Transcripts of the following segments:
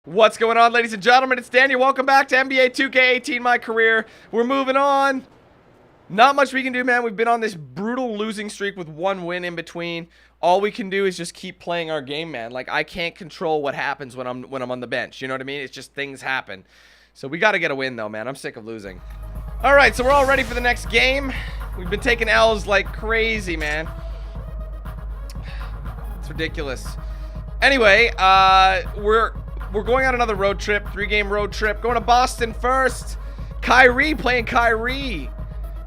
What's going on, ladies and gentlemen? It's Daniel. Welcome back to NBA 2K18, my career. We're moving on. Not much we can do, man. We've been on this brutal losing streak with one win in between. All we can do is just keep playing our game, man. Like, I can't control what happens when I'm on the bench. You know what I mean? It's just things happen. So we got to get a win, though, man. I'm sick of losing. All right, so we're all ready for the next game. We've been taking L's like crazy, man. It's ridiculous. Anyway, we're going on another road trip, 3-game road trip. Going to Boston first. Kyrie playing Kyrie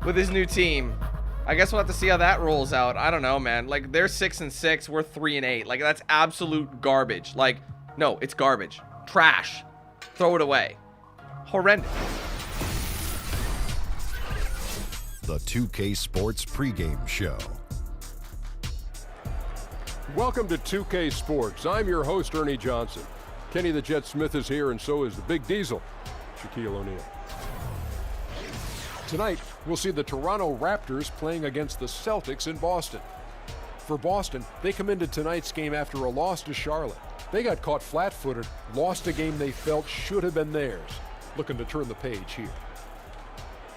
with his new team. I guess we'll have to see how that rolls out. I don't know, man. Like, they're 6-6. We're 3-8. Like, that's absolute garbage. Like, no, it's garbage. Trash. Throw it away. Horrendous. The 2K Sports pregame show. Welcome to 2K Sports. I'm your host, Ernie Johnson. Kenny the Jet Smith is here, and so is the Big Diesel, Shaquille O'Neal. Tonight, we'll see the Toronto Raptors playing against the Celtics in Boston. For Boston, they come into tonight's game after a loss to Charlotte. They got caught flat-footed, lost a game they felt should have been theirs. Looking to turn the page here.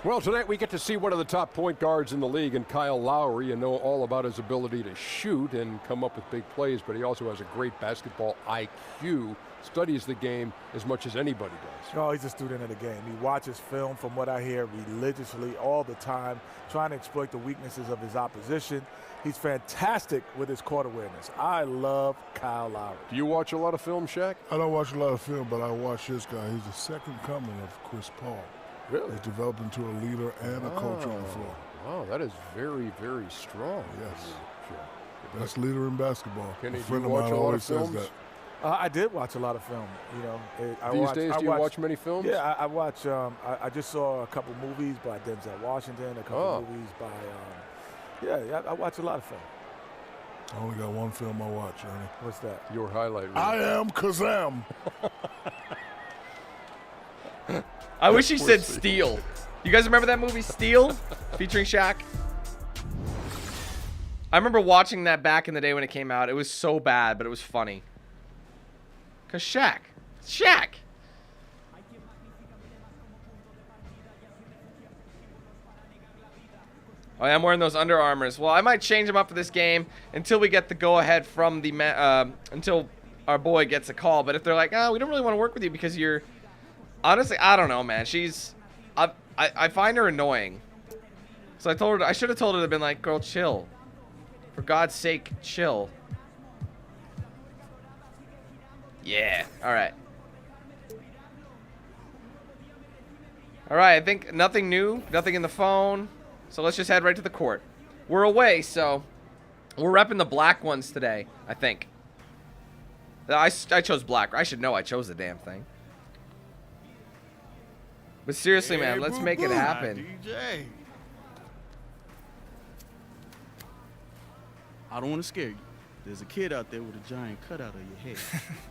Well, tonight we get to see one of the top point guards in the league, and Kyle Lowry. You know all about his ability to shoot and come up with big plays, but he also has a great basketball IQ. Studies the game as much as anybody does. No, he's a student of the game. He watches film, from what I hear, religiously all the time, trying to exploit the weaknesses of his opposition. He's fantastic with his court awareness. I love Kyle Lowry. Do you watch a lot of film, Shaq? I don't watch a lot of film, but I watch this guy. He's the second coming of Chris Paul. Really? He's developed into a leader and a coach on the floor. Wow, that is very, very strong. Yes. Best leader in basketball. Kenny, A do you friend of watch mine a lot of always says films? that. I did watch a lot of film. You know, These days, do you watch many films? Yeah, I watch. I just saw a couple movies by Denzel Washington, a couple movies by. I watch a lot of film. I only got one film I watch, Ernie. What's that? Your highlight reel. I Am Kazam. I wish he said Steel. You guys remember that movie, Steel? Featuring Shaq? I remember watching that back in the day when it came out. It was so bad, but it was funny. Because Shaq. Oh, yeah, I'm wearing those Under Armours. Well, I might change them up for this game until we get the go-ahead from the until our boy gets a call. But if they're like, oh, we don't really want to work with you because you're... Honestly, I don't know, man. I find her annoying. So I told her, I should have told her to have been like, girl, chill. For God's sake, chill. Yeah, alright. Alright, I think nothing new, nothing in the phone. So let's just head right to the court. We're away, so we're repping the black ones today, I think. I chose black. I should know I chose the damn thing. But seriously, man, let's make it happen. DJ. I don't want to scare you. There's a kid out there with a giant cutout of your head.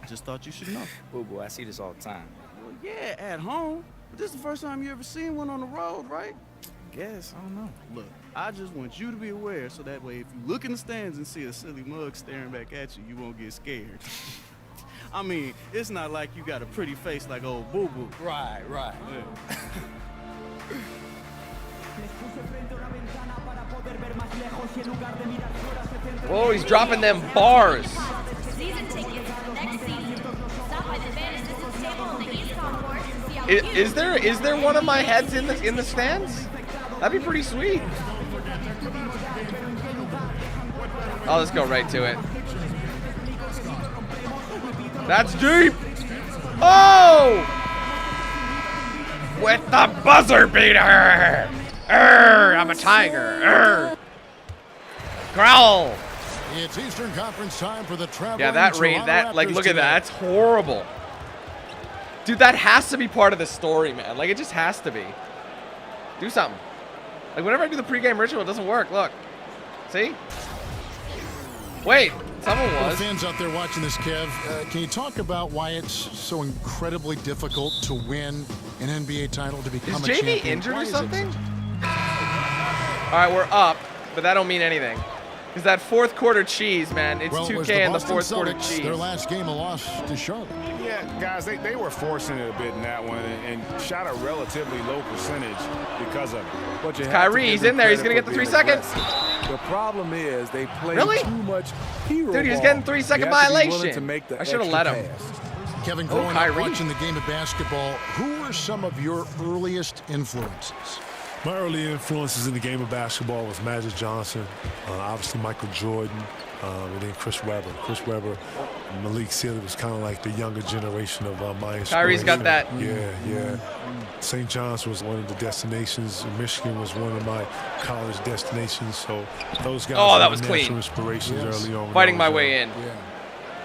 Just thought you should know. Boo-boo, I see this all the time. Well, yeah, at home. But this is the first time you ever seen one on the road, right? Guess, I don't know. Look, I just want you to be aware so that way if you look in the stands and see a silly mug staring back at you, you won't get scared. I mean, it's not like you got a pretty face like old Boo-Boo. Right. Yeah. Whoa, he's dropping them bars. Season tickets for the next season. Stop by the Van Assistance table on the East Concourse and see our Is there one of my heads in the stands? That'd be pretty sweet. Oh, let's go right to it. That's deep. Oh! With the buzzer beater. I'm a tiger. Growl. It's Eastern Conference time for the traveling Yeah, that rate, like, look at that. That's horrible. Dude, that has to be part of the story, man. Like, it just has to be. Do something. Like, whenever I do the pregame ritual, it doesn't work. Look. See? Wait, someone was. Fans out there watching this, Kev, can you talk about why it's so incredibly difficult to win an NBA title, to become a champion? Is JV injured or something? All right, we're up, but that don't mean anything. Is that fourth quarter cheese, man. It's Well, it was 2K and the Boston fourth quarter Celtics, cheese. Their last game, a loss to Charlotte. Yeah, guys, they were forcing it a bit in that one and shot a relatively low percentage because of it. But you have to Kyrie, give he's them in there. He's credit going to get for the 3 being seconds. aggressive. The problem is they play Really? too much hero Dude, he was ball. getting 3-second You have to be willing violation. to make the I should have extra let him. pass. Kevin, growing up Kyrie. watching the game of basketball, who were some of your earliest influences? My early influences in the game of basketball was Magic Johnson, obviously Michael Jordan, and then Chris Webber. Chris Webber, Malik Sealy was kind of like the younger generation of my inspiration. Kyrie's got that. Yeah. St. John's was one of the destinations. Michigan was one of my college destinations. So those guys Oh, that were was natural clean. inspirations early on. Fighting my way in.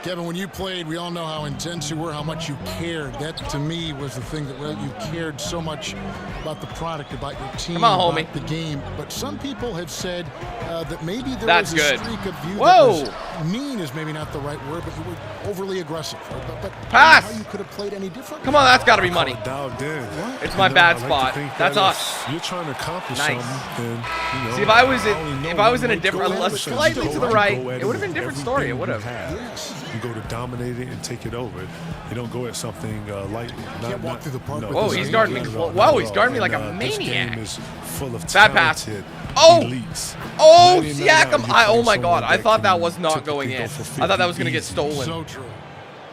Kevin, when you played, we all know how intense you were, how much you cared. That, to me, was the thing that you cared so much about the product, about your team, Come on, about homie. the game. But some people have said that maybe there That's was a good. streak of you Whoa. that was mean is maybe not the right word, but you were overly aggressive. But Pass. how you could have played any different? Come on, that's got to be money. Dialed in. It's my bad spot. That's us. If you're trying to accomplish Nice. something, then, See, if I was in, only know if I was in a you different, go at it, slightly you to go the right, at it would have been a different story. It everything would you have. have. Yes. You go to dominate it and take it over. You don't go at something lightly. Can't walk through the park with Whoa, this he's game. guarding me. Whoa, he's guarding me like a This maniac. game is full of Bad pass. talented Oh! elites. Oh, 99 Siakam! you Oh play my God! someone I that thought that can was not typically going go in. for I thought that was 50 going to get easy. stolen. So true.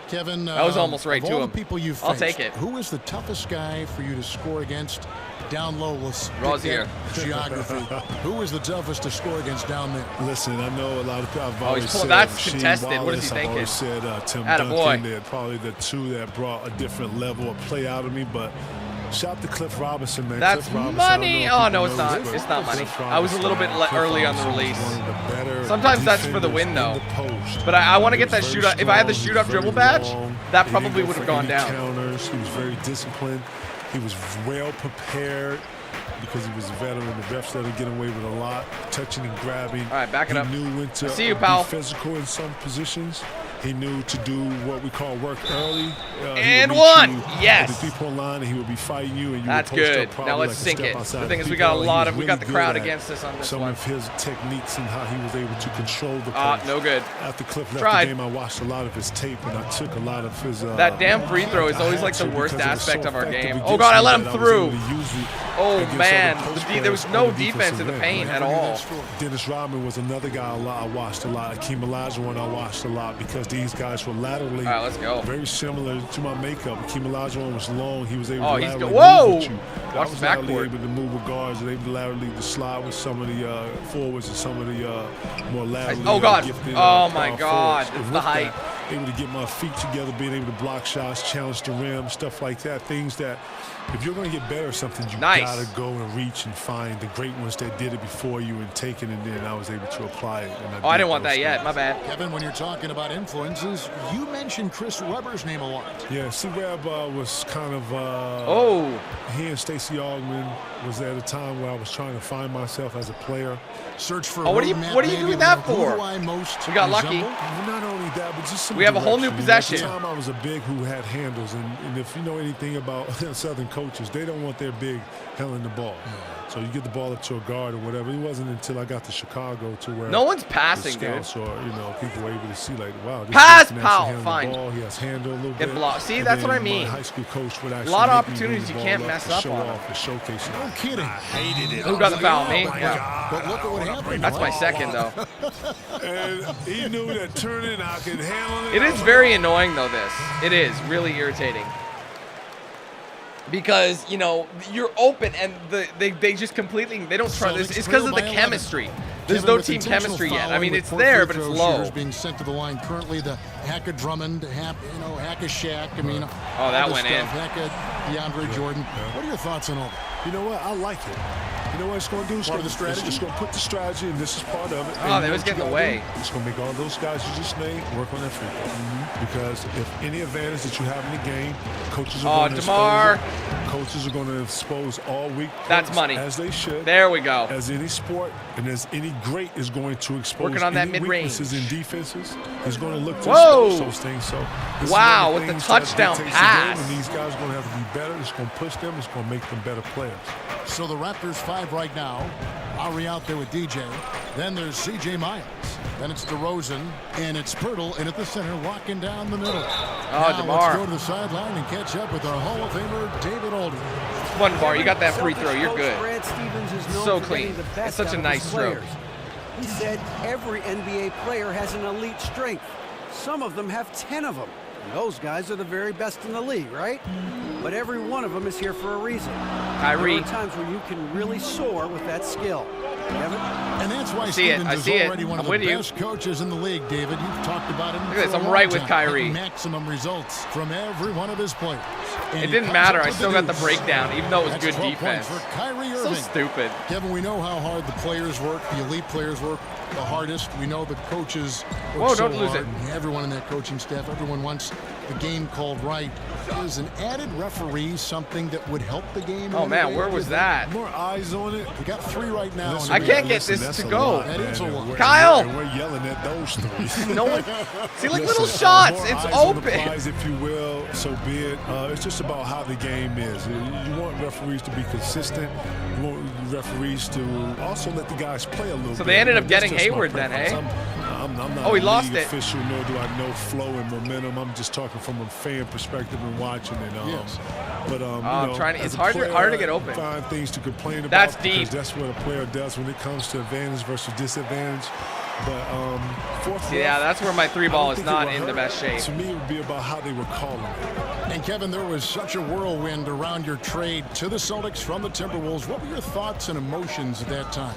Kevin, That was almost right of to all him. the people you've I'll faced, take it. Who is the toughest guy for you to score against down low? Let's pick Rozier. that geography. Who is the toughest to score against down there? Listen, I know a lot of people. I've he's always pulling- said that's Rasheed contested. What Wallace, is he I've always thinking? said Tim Attaboy. Duncan. They're probably the two that brought a different level of play out of me. But shout out to Cliff Robinson, man. That's Cliff Robinson, I don't money. know if Oh people no, it's know not. this, It's but not money. Cliff I was a little bit Robinson, early on the Cliff release. Robinson was one of the better Sometimes that's for the defenders win, in though. the post. But I want to He get that was very shootout. If I had the strong, shootout he was dribble very badge, long. that He probably didn't would go have for gone any down. Counters. He was very disciplined. He was well prepared because he was a veteran. The refs let him get away with a lot, touching and grabbing. All right, back it he up. Knew when to I see you, be pal. physical in some positions. He knew to do what we call work early. And he would meet one. you Yes. at the 3-point line, and he would be fighting you, and you That's would post good. up probably Now let's like a sink step it. outside The thing is, the we got a three-point lot line. of, He we was got the really crowd good at against us on this some one. of his techniques and how he was able to control the Ah, post. no good. After Cliff left Tried. the game, I watched a lot of his tape, and I took a lot of his. That damn free throw is always like the worst aspect of our game. Oh Oh God, I let him through. Oh man, there was no defense in the paint at all. Dennis Rodman was another guy I watched a lot. Akeem Olajuwon I watched a lot because these guys were laterally All right, let's go. very similar to my makeup. Akeem Olajuwon was long. He was able Oh, to he's laterally go- whoa! move with you. I Watch was the laterally backboard. able to move with guards and able to laterally to slide with some of the forwards and some of the more laterally Oh, God. gifted Oh, my power God. forwards. It's And the with height. that, able to get my feet together, being able to block shots, challenge the rim, stuff like that. Things that if you're going to get better at something, you Nice. got to go and reach and find the great ones that did it before you and take it, and then I was able to apply it. And Oh, I did didn't want those that yet. things. My bad. Kevin, when you're talking about influences, you mentioned Chris Webber's name a lot. Yeah, C-Web was kind of Oh, he and Stacey Augmon was at a time where I was trying to find myself as a player. Search for Oh, what are you- roadmap, what are you maybe, doing that who for? do I most We got lucky. resemble? Not only that, but just some We have a whole new direction. possession. At the time, I was a big who had handles, and if you know anything about Southern coaches, they don't want their big handling the ball. So you get the ball up to a guard or whatever. It wasn't until I got to Chicago to where no one's the passing, dude. scouts or people were able to see like, wow, this Pass, dude can pal. actually handle Fine. the ball. He has handle a little Get bit. blocked. See, And that's then what I mean. My high school coach would actually lot of make me opportunities bring you the can't ball mess to up show on. off and showcase it. No kidding. Who got the foul? Me? Yeah. But look at what happened. That's my second, though. And he knew that turning, I could handle it. It is very annoying, though, this. It is really irritating. Because, you know, you're open and they just completely, they don't try this. Celtics It's because of trail the by 11. chemistry. There's Kevin no with team intentional chemistry yet. I fouling mean, with it's 4 there, free but it's throw low. shooters being sent to the line currently. The Hack of Drummond, Hack of Shaq. I mean, Oh, that all this went in. stuff. Hack of DeAndre Jordan. What are your thoughts on all that? You know what? I like it. You know what it's going to do? It's Part going of the strategy? It's going to put the strategy, and this is part of it. Oh, And they you was know what getting you away. gotta do? It's going to make all those guys you just named work on their free throw. Because if any advantage that you have in the game, coaches are Oh, going to DeMar. expose it. Coaches are going to expose all weak points. That's money. As they should. There we go. As any sport and as any great is going to expose Working on that any mid-range. weaknesses in defenses. He's going to look to Whoa. expose those things. So this Wow, is with the things that touchdown dictates pass. The game, and these guys are going to have to be better. It's going to push them. It's going to make them better players. So the Raptors 5 right now. Lowry out there with DJ. Then there's C.J. Miles. Then it's DeRozan, and it's Pirtle, and at the center, walking down the middle. Oh, Now DeMar. let's go to the sideline and catch up with our Hall of Famer, David Aldridge. One bar. You got that free throw. You're Coach good. Brad Stevens is known So for clean. getting the best It's such out a of nice his stroke. players. He said every NBA player has an elite strength. Some of them have 10 of them. And those guys are the very best in the league, right? But every one of them is here for a reason. Kyrie. There are times where you can really soar with that skill. Kevin? And that's why see it. Stevens I is see it. already one I'm of the with you. best coaches in the league, David. You've talked about him. Look at this. for a I'm long right with time. Kyrie. Maximum results from every one of his players. And It he didn't comes matter. up I with still the got the deuce. breakdown, even though it was That's good 12 defense. points for Kyrie So Irving. stupid. Kevin, we know how hard the players work, the elite players work the hardest. We know the coaches work Whoa, so don't lose hard. it. And everyone in that coaching staff, everyone wants the game called right. Is an added referee something that would help the game? Oh, man, where was that? More eyes on it. We got 3 right now. Listen, I can't get listen, this that's to a go. lot, That is a man, lot. and we're- Kyle! and we're yelling at those threes. No one. See, like Listen, little shots. more It's eyes on the open. prize, if you will, so be it. It's just about how the game is. You want referees to be consistent. You want referees to also let the guys play a little bit. So they ended up That's getting just my Hayward then, preference. eh? I'm not Oh, he a lost league it. official, nor do I know flow and momentum. I'm just talking from a fan perspective and watching it. Yes. But I'm you know, trying to- as it's a harder player, to get open. Find things to complain about. That's because deep. That's what a player does when it comes to advantage versus disadvantage. But fourth Yeah, round, that's where my 3 I ball don't is think it not would in the hurt. best shape. To me, it would be about how they were calling it. And Kevin, there was such a whirlwind around your trade to the Celtics from the Timberwolves. What were your thoughts and emotions at that time?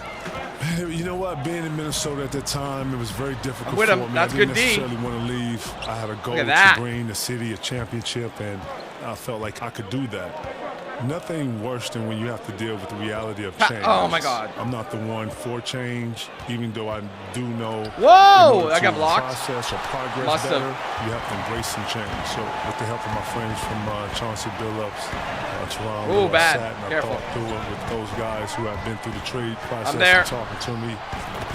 You know what? Being in Minnesota at the time, it was very difficult with for him. me. That's I didn't good D. necessarily want to leave. I had a goal at that. to bring the city a championship, and I felt like I could do that. Nothing worse than when you have to deal with the reality of change. Oh, my God. I'm not the one for change, even though I do know. Whoa! in order I got to blocked. Process or progress Must have. better, you have to embrace some change. So, with the help of my friends from Chauncey Billups, Toronto, Ooh, bad. I sat and Careful. I thought through it with those guys who have been through the trade process. there. And talking to me,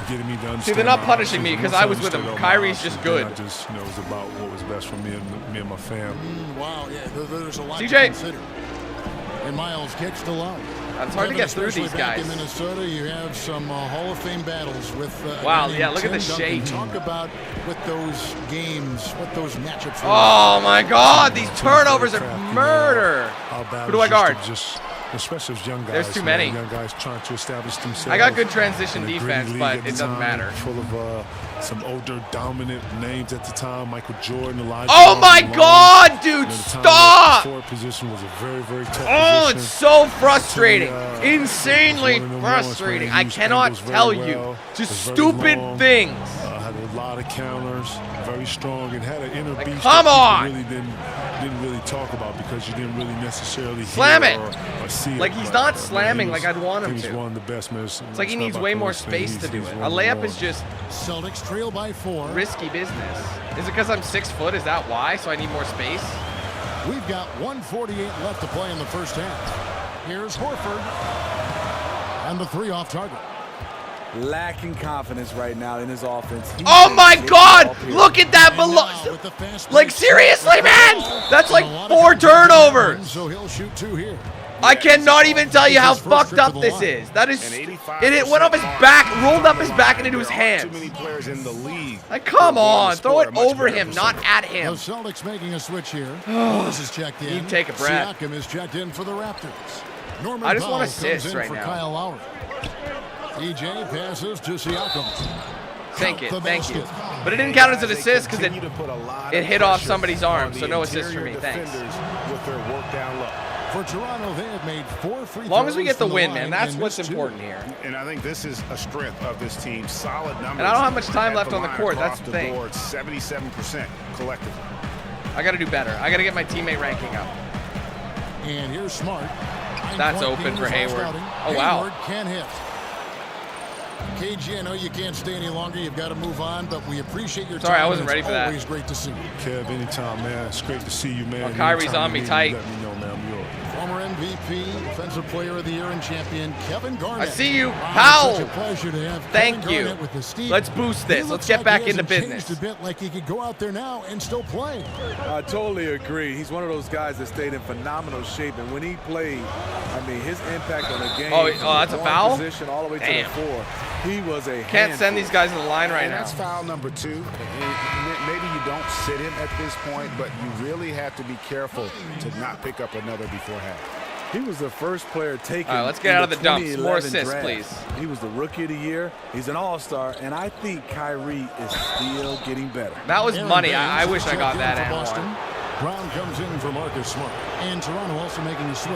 getting me to understand. See, they're not my punishing me options, because I was with understood him. all my Kyrie's just options, then good. I just, it was about what was best for me and my family. Wow, yeah, there's a lot CJ. to consider. And Miles kicks the line. It's hard to get through these Back guys. in Minnesota, you have some Hall of Fame battles with. Wow, again, yeah, look at Tim the Duncan. shape. Talk about what those games, what those matchups were. Oh, my God. These turnovers are murder. Who do I guard? Just, especially as young guys. There's too man, many. Young guys trying to establish themselves. I got good transition in a gritty defense, league but at the it doesn't time, matter. Full of some older, dominant names at the time. Michael Jordan, Elijah. Oh, my Malone. God, dude. And at the time, Stop. The forward position was a very, very tough Oh, position. it's so frustrating. So, Insanely was one of them ones frustrating. where he I used cannot angles very tell well, you. was Just very stupid long, things. Had a lot of counters, very strong, and had an inner Like, beast come that on! people really didn't really talk about because you didn't really necessarily Slam hear it! or see Like, it. he's But, not man, slamming he was- like I'd want him he was to. one of the best, man. It's like he needs way more space to do it. A layup is just Celtics trail by 4. risky business. Is it because I'm 6 foot? Is that why? So I need more space? We've got 1:48 left to play in the first half. Here's Horford. And the 3 off target. Lacking confidence right now in his offense. He Oh thinks my it's God! all here. Look at that And below. now with the fast Like, break, seriously, man? That's like and a lot of 4 confidence, turnovers. So he'll shoot 2 here. I cannot even tell you how This is first fucked trip to up the this line. is. That is. And 85% And it went off his back, rolled up his back, and into his There aren't hands. Too many players in the league. Like, come who are on. going to Throw score it a much over better him, not percentage. at The him. Celtics making a switch here. This is checked in. Need to take a breath. Siakam is checked in for the Raptors. Norman I just want Powell assists comes in right for now. Kyle Lowry. EJ passes to Siakam. Thank it, The thank you. basket. But it didn't count as an assist because Continue to put a lot it of hit off pressure somebody's arm, on the so no assist for interior me, thanks. defenders with their work down low. For Toronto, they have made 4 free As long as we throws get the from win, line man, that's and what's missed 2. important here. And I think this is a strength of this team. Solid numbers. And I don't have much time at left on the line court, across that's the thing. board, 77% collectively. I got to do better. I got to get my teammate ranking up. And here's Smart. That's 9-point open game for is Hayward. outing. Oh, wow. Hayward can hit. KG, I know you can't stay any longer. You've got to move on, but we appreciate your time. Sorry, I wasn't and ready it's for that. Always great to see you. Kev, anytime, man. It's great to see you, man. Well, Kyrie's Anytime on me you need tight. Let me know, man. I'm yours. Former MVP, Defensive Player of the Year and champion Kevin Garnett. I see you, Wow, Powell. such a pleasure to have Thank Kevin you. Garnett with the Steve. Let's boost this. He Let's looks get like back he into hasn't business. changed a bit, like he could go out there now and still play. I totally agree. He's one of those guys that stayed in phenomenal shape, and when he played, I mean, his impact on the game. Oh, that's a one foul? Position all the way Damn. to the 4. He was a Can't handful. send these guys to the line right And now. that's foul number 2. Maybe you don't sit him at this point, but you really have to be careful to not pick up another before half. He was the first player taken. All right, let's get in out of the dumps. 2011 More assists, draft. please. He was the Rookie of the Year. He's an All-Star, and I think Kyrie is still getting better. That was Aaron money. Baines I wish I checked got in that for and Boston. one. Brown comes in for Marcus Smart. And Toronto also making a switch.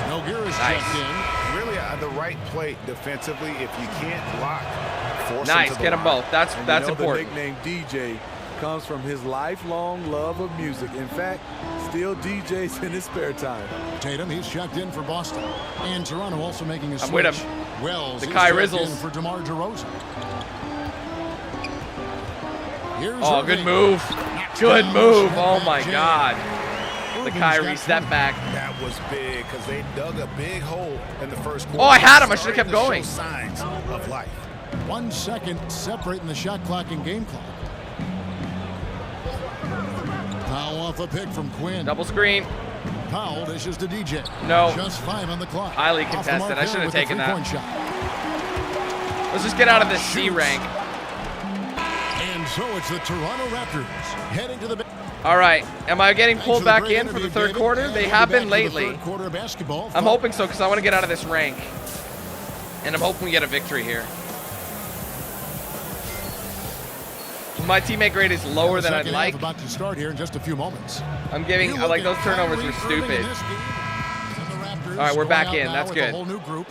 Nogueira's Nice. checked in. Really, the right play defensively. If you can't block, force Nice, him to get the them line. both. That's And you know important. The nickname DJ comes from his lifelong love of music. In fact, still DJs in his spare time. Tatum, he's checked in for Boston. And Toronto also making a switch. I'm with him. Wells The is Kai checked Rizzles. in for DeMar DeRozan. Here's Oh, Irving. good move. Knocks Good down move. the Oh step my back jam. God. The Irving's Kyrie got step 20. back. That was big because they dug a big hole in the first quarter. Oh, I had him. I should have kept Starting going. to show signs of life. 1 second separating the shot clock and game clock. Powell off a pick from Quinn. Double screen. Powell dishes to DJ. No. Just 5 on the clock. Highly Off the contested. mark I there should have with the taken that. three-point shot. Let's just get out of this C rank. And so it's the Toronto Raptors heading to the. All right. Am I getting Thanks pulled the back great in for the interview, third David. quarter? And They we'll have be been back to the lately. third quarter of basketball. I'm hoping so because I want to get out of this rank. And I'm hoping we get a victory here. My teammate grade is lower than I'd Second like. half about to start here in just a few moments. I'm giving, You I like look those at turnovers Kyrie were Irving stupid. in this game. And the Raptors All right, we're going back out in. now That's with a good. whole new group.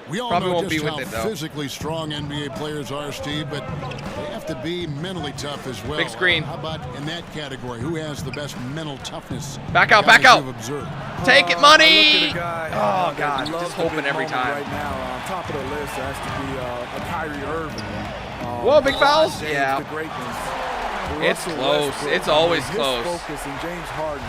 We all Probably know won't just be how with it, though. physically strong NBA players are, Steve, but they have to be mentally tough as well. Big screen. How about in that category? Who has the best mental toughness? Back out, guys back out. you've observed? Take it, I money! look at a guy, Oh, that God. loves Just the hoping big every moment time. Right now, on top of the list has to be a Kyrie Irving. Whoa, big fouls? James, Yeah. The greatness. It's Russell close. Westbrook, It's always his close. Focus and James Harden.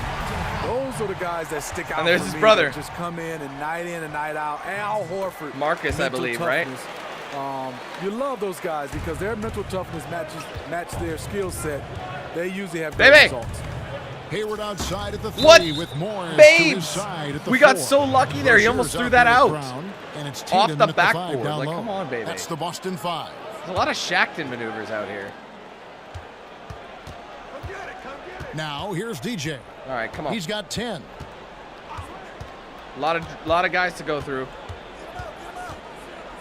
Those are the guys that stick out. And there's for his me, brother. that just come in and night out. Al Horford. Marcus, I mental believe, right? toughness. You love those guys because their mental toughness match their skill set. They usually have great Baby! results. Hayward outside at the 3 What? with Morris to his Babes! side at the We got 4. so lucky there. He almost Rozier's threw that there out. with Brown, and it's Off Tatum the at 5 backboard. down Like, low. come on, baby. That's the Boston 5. There's a lot of Shackton maneuvers out here. Now here's DJ. All right, come on. He's got 10. A lot of guys to go through.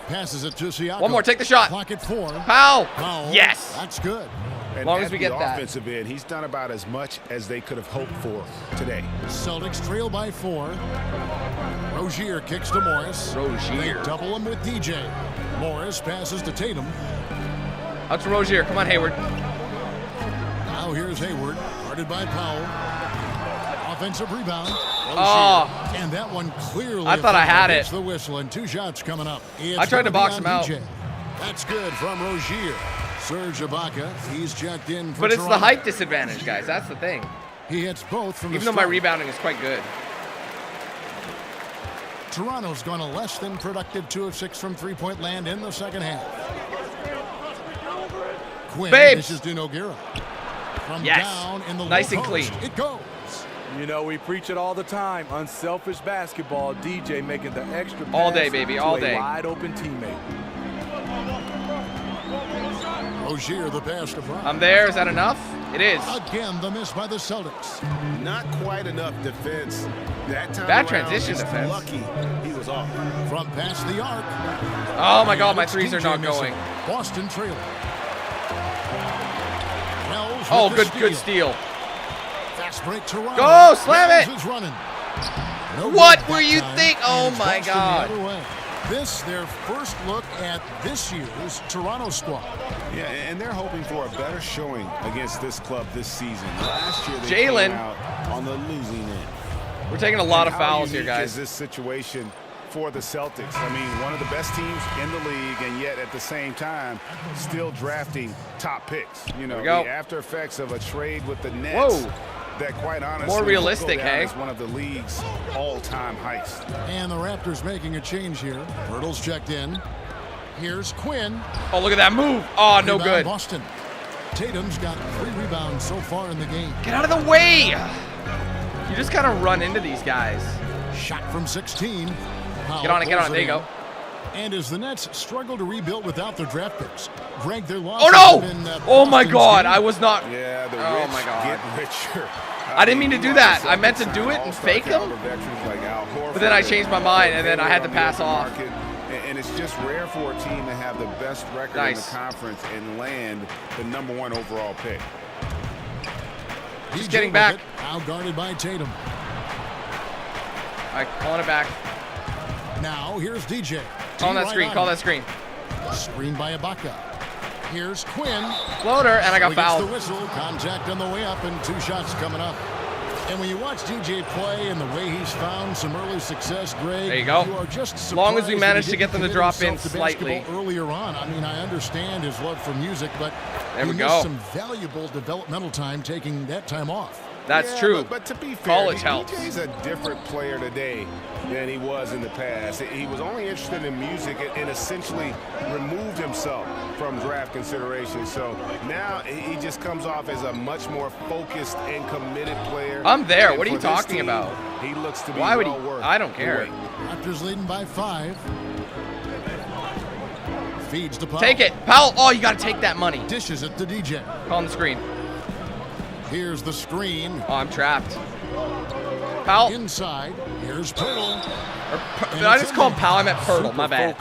Passes it to Siakam. One more, take the shot. Clock at 4. Powell. Powell. Yes. That's good. And long at as we the get that. offensive end, he's done about as much as they could have hoped for today. Celtics trail by 4. Rozier kicks to Morris. Rozier. They double him with DJ. Morris passes to Tatum. Out to Rozier. Come on, Hayward. Now here's Hayward. Guarded by Powell. Offensive rebound. Rozier. Oh. And that one clearly. I thought I had gets it. the whistle and 2 shots coming up. It's I tried to gonna box be him on out. DJ. That's good from Rozier. Serge Ibaka. He's checked in for But it's the Toronto. height disadvantage, guys. That's the thing. He hits both from Even the though my stripe. rebounding is quite good. Toronto's gone a less than productive 2 of 6 from three-point land in the second half. Quinn Babes. dishes to Nogueira. From Yes. down in the Nice low and post. clean. It goes. You know, we preach it all the time. Unselfish basketball. DJ making the extra pass All day, baby, to all a day. wide open teammate. Rozier the pass to Brown. I'm there. Is that enough? It is. Again, the miss by the Celtics. Not quite enough defense. That time Bad around, transition just defense. lucky he was off. From past the arc. Oh my God, And my it's threes are DJ not missing. going. Boston trailing. Wells Oh, with the good steal. Fast break Toronto. Go, slam Wells it. is running. No What good were that you time, think? and Oh it's my Boston God. the other way. This, their first look at this year's Toronto squad. Yeah, and they're hoping for a better showing against this club this season. Last year they Jalen. came out on the losing end. We're taking a lot of How fouls here, unique guys. is this situation for the Celtics? I mean, one of the best teams in the league, and yet at the same time, still drafting top picks. You know, we go. the after effects of a trade with the Nets. Whoa. that quite honestly more realistic, hey? Is one of the league's all-time heights. And the Raptors making a change here. Hurdle's checked in. Here's Quinn. Oh, look at that move. Oh, no Rebound good. Boston. Tatum's got 3 rebounds so far in the game. Get out of the way. You just kind of run into these guys. Shot from 16. Get on it, get on it. There you go. And as the Nets struggle to rebuild without their draft picks, Greg, their loss. Oh no! Oh my God! I was not. Yeah, the oh rich my God. get richer. I didn't mean to do that. I meant to do it and fake them, but then I changed my mind and then I had to pass off. And it's just rare for a team to have the best record in the conference and land the #1 overall pick. He's getting back. Out guarded by Tatum. All right, calling it back. Now here's DJ. Call that screen. Call that screen. Screen by Ibaka. Here's Quinn. Floater, and I got fouled. The whistle. Contact on the way up, and 2 shots coming up. And when you watch DJ play and the way he's found some early success, Greg, there you go. You are just as long as we manage to get them to drop in slightly. Earlier on, I mean, I understand his love for music, but there we he go. missed some valuable developmental time taking that time off. That's true. But to be fair, college helps. DJ's a different player today than he was in the past. He was only interested in music and essentially removed himself from draft consideration. So now he just comes off as a much more focused and committed player. I'm there. And what are you talking about? He looks to be Why would he? worth I don't care. Raptors leading by 5. Feeds to Powell. Take it. Powell. Oh, you got to take that money. Dishes it to DJ. Call on the screen. Here's the screen. Oh, I'm trapped. Powell. Inside. Here's Pirtle. Did I just call him Powell? I meant Pirtle. My bad.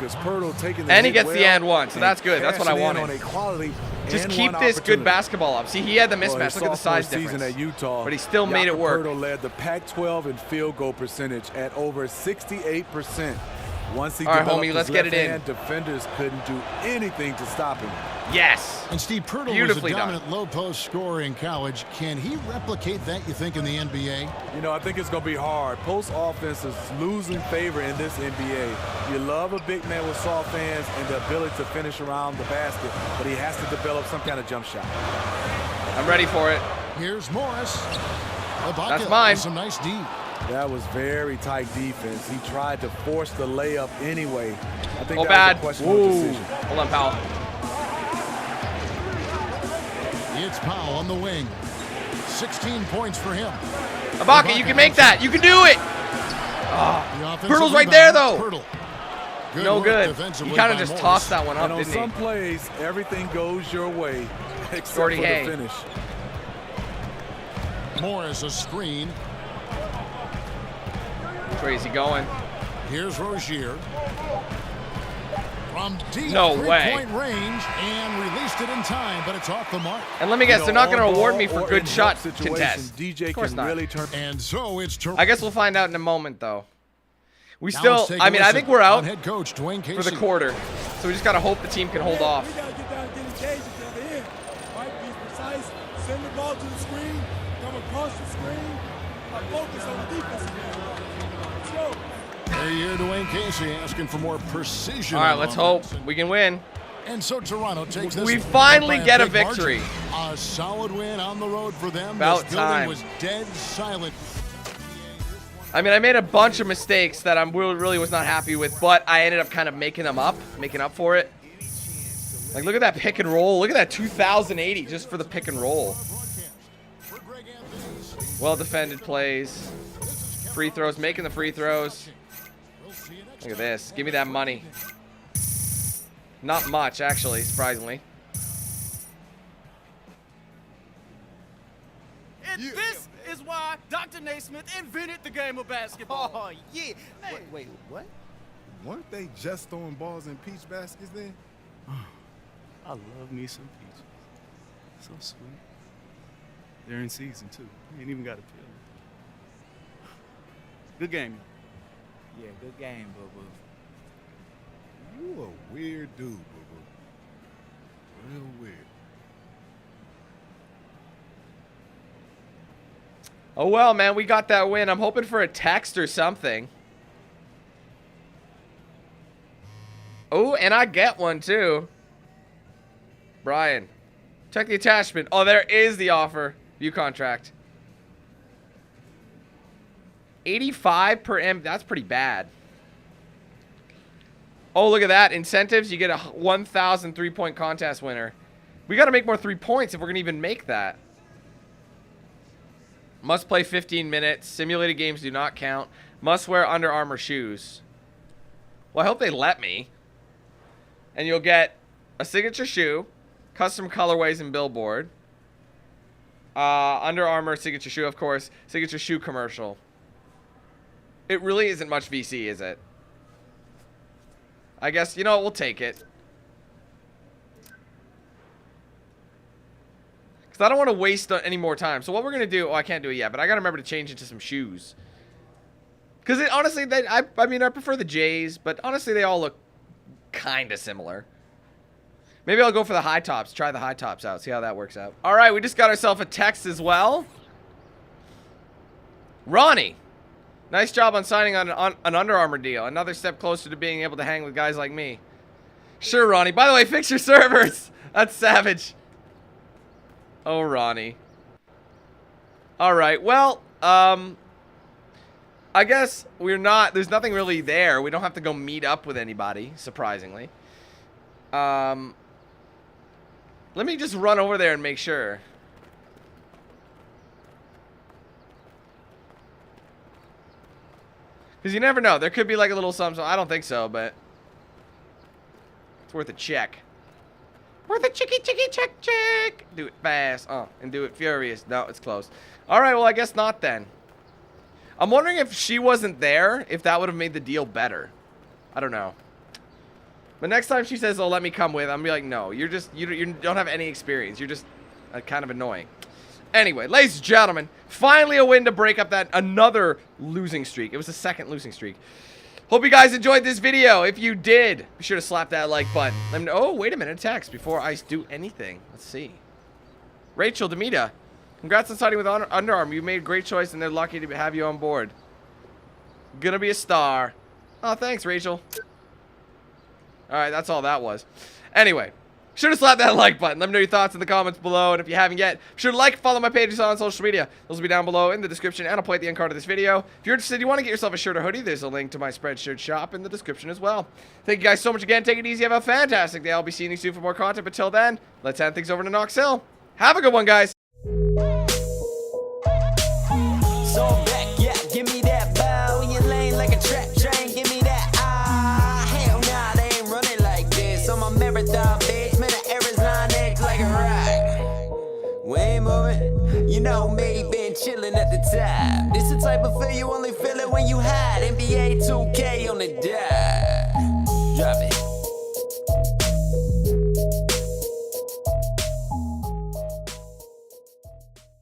And he gets the and one, so that's good. That's what I wanted. Just keep this good basketball up. See, he had the mismatch. Look at the size difference. At Utah, but he still made it work. Pirtle led the Pac-12 in field goal percentage at over 68%. Once he developed homie, let's get it in. Defenders couldn't do anything to stop him. Yes. And Steve Pirtle was a dominant low post scorer in college. Can he replicate that, you think, in the NBA? You know, I think it's going to be hard. Post offense is losing favor in this NBA. You love a big man with soft hands and the ability to finish around the basket, but he has to develop some kind of jump shot. I'm ready for it. Here's Morris. That's mine. Some nice D. That was very tight defense. He tried to force the layup anyway. I think that was a questionable decision. Hold on, Powell. It's Powell on the wing. 16 points for him. Ibaka, you can make that. You can do it. Oh. Pirtle's right there, though. No good. He kind of just tossed that one up, didn't he? And on some plays, everything goes your way except for the finish. Morris a screen. Where is he going? Here's Rozier. From deep three-point range and released it in time, but it's off the mark. And let me guess, they're not going to award me for good shot contest. DJ of course can not. Really turn. And so it's I guess we'll find out in a moment, though. We still, I mean, I think we're out head coach Dwayne Casey. for the quarter, so we just got to hope the team can hold off. We got to get down and get engaged over here. Right, be precise, send the ball to the screen, come across the screen, focus on the defense. Let's go. There you hear Dwayne Casey asking for more precision. All right, let's hope we can win. And so Toronto takes this. We finally get a victory. A solid win on the road for them. About this building time. was dead silent. I mean, I made a bunch of mistakes that I really was not happy with, but I ended up kind of making up for it. Like, look at that pick and roll. Look at that 2080 just for the pick and roll. Well defended plays. Free throws, making the free throws. Look at this. Give me that money. Not much, actually, surprisingly. And this is why Dr. Naismith invented the game of basketball. Oh, yeah. Hey. Wait, what? Weren't they just throwing balls in peach baskets then? I love me some peaches. So sweet. They're in season, too. You ain't even got to peel it. Good game. Yeah, good game, boo-boo. You a weird dude, boo-boo. Real weird. Oh, well, man, we got that win. I'm hoping for a text or something. Oh, and I get one, too. Brian, check the attachment. Oh, there is the offer. View contract. 85 per M. That's pretty bad. Oh, look at that. Incentives, you get a 1,000 3-point contest winner. We got to make more 3 points if we're going to even make that. Must play 15 minutes. Simulated games do not count. Must wear Under Armour shoes. Well, I hope they let me. And you'll get a signature shoe, custom colorways and billboard. Under Armour signature shoe, of course. Signature shoe commercial. It really isn't much VC, is it? I guess, you know, we'll take it. Because I don't want to waste any more time. So what we're going to do... Oh, I can't do it yet, but I got to remember to change into some shoes. Because honestly, I mean, I prefer the J's, but honestly, they all look kind of similar. Maybe I'll go for the high tops. Try the high tops out. See how that works out. All right, we just got ourselves a text as well. Ronnie. Nice job on signing on an Under Armour deal. Another step closer to being able to hang with guys like me. Sure, Ronnie. By the way, fix your servers. That's savage. Oh, Ronnie. All right. Well, I guess we're not... There's nothing really there. We don't have to go meet up with anybody, surprisingly. Let me just run over there and make sure. Because you never know. There could be like a little something. I don't think so, but it's worth a check. Worth a check. Do it fast. And do it furious. No, it's close. All right, well, I guess not then. I'm wondering if she wasn't there, if that would have made the deal better. I don't know. But next time she says, oh, let me come with, I'm going to be like, no, you don't have any experience. You're just kind of annoying. Anyway, ladies and gentlemen, finally a win to break up that another losing streak. It was the second losing streak. Hope you guys enjoyed this video. If you did, be sure to slap that like button. Let me know. Oh, wait a minute. Text before I do anything. Let's see. Rachel Demita. Congrats on signing with Under Armour. You made a great choice, and they're lucky to have you on board. Gonna be a star. Oh, thanks, Rachel. All right, that's all that was. Anyway. Be sure to slap that like button. Let me know your thoughts in the comments below. And if you haven't yet, be sure to like and follow my pages on social media. Those will be down below in the description, and I'll play at the end card of this video. If you're interested, you want to get yourself a shirt or hoodie, there's a link to my Spreadshirt shop in the description as well. Thank you guys so much again. Take it easy. Have a fantastic day. I'll be seeing you soon for more content. But till then, let's hand things over to Knox Hill. Have a good one, guys. So back, yeah, give me that bow in your lane like a trap train. Give me that hell nah, they ain't running like this. On my marathon, bitch, man, the air is line edge like a rock. We ain't moving, you know me, been chilling at the top. This the type of feel you only feel it when you hide. NBA 2K on the dot. Drop it.